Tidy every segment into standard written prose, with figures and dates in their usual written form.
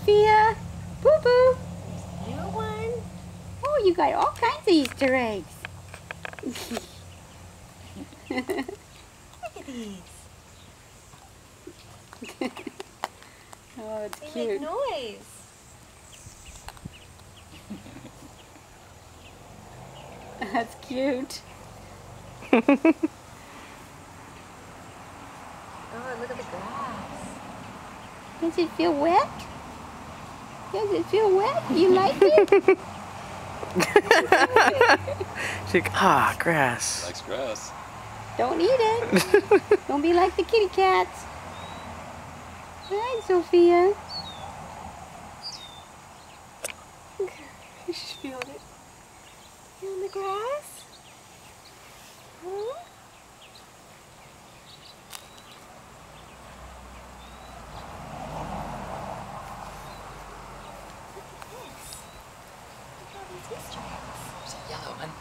Sophia. Boo boo. New one. Oh, you got all kinds of Easter eggs. Look at these. Oh, it's They cute. make noise. That's cute. Oh, look at the grass. Does it feel wet? Does it feel wet? You like it? She's like, ah, grass. Likes grass. Don't eat it. Don't be like the kitty cats. Hi, Sophia. She's feeling it. Feeling the grass? Huh? Look at this. Look at all these Easter eggs. There's a yellow one.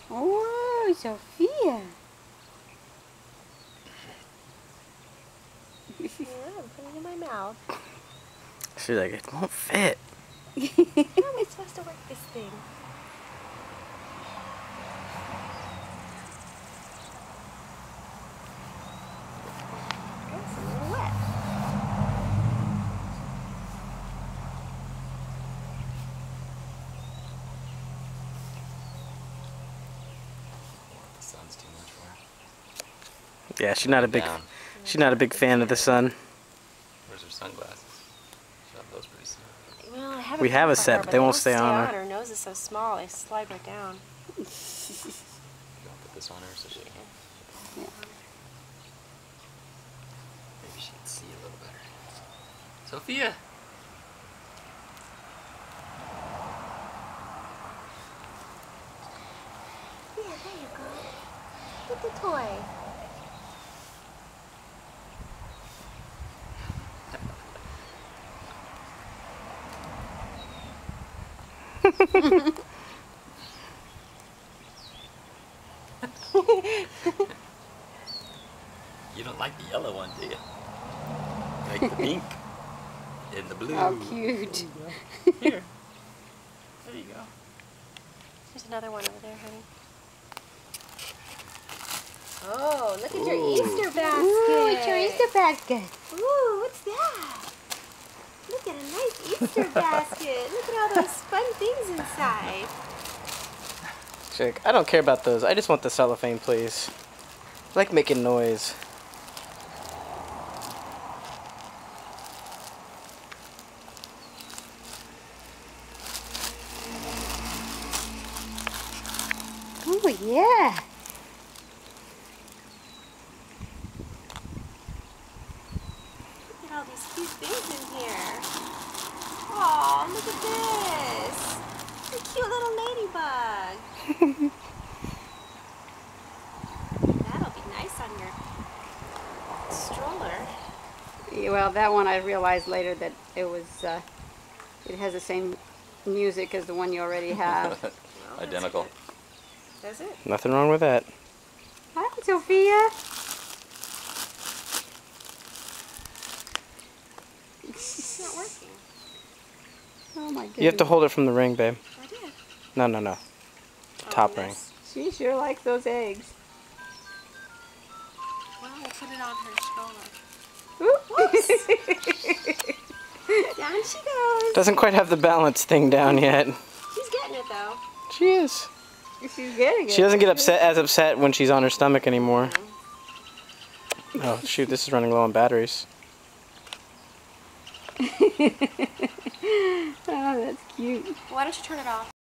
Oh, Sophia. Yeah, I'm putting it in my mouth. She's like, it won't fit. How am I supposed to work this thing? It's a little wet. The sun's too much for her. Yeah, she's not a big fan of the sun. Where's her sunglasses? She'll have those pretty soon. Well, I have We have a for set, her, but they won't stay on her. Her nose is so small, they slide right down. You want to put this on her so she can... Yeah. Maybe she can see a little better. Sophia! Yeah, there you go. Get the toy. You don't like the yellow one, do you? You like the pink and the blue. How cute. Here. There you go. There's another one over there, honey. Oh, look at your Easter basket. Ooh, it's your Easter basket. Ooh, what's that? Look at a nice Easter basket. Look at all those fun things inside. She's like, I don't care about those. I just want the cellophane, please. I like making noise. Oh, yeah. Look at all these cute things in here. Oh, look at this. A cute little ladybug. That'll be nice on your stroller. Yeah, well, that one I realized later that it was, it has the same music as the one you already have. Well, that's Identical. good. Does it? Nothing wrong with that. Hi, Sophia. It's not working. Oh, my goodness. You have to hold it from the ring, babe. I did. No, no, no. The top ring. Yes. She sure likes those eggs. Well, we'll put it on her stroller. Oops. Down she goes. Doesn't quite have the balance thing down yet. She's getting it though. She is. She's getting it. She doesn't get as upset when she's on her stomach anymore. Oh, shoot, this is running low on batteries. Oh, that's cute. Why don't you turn it off?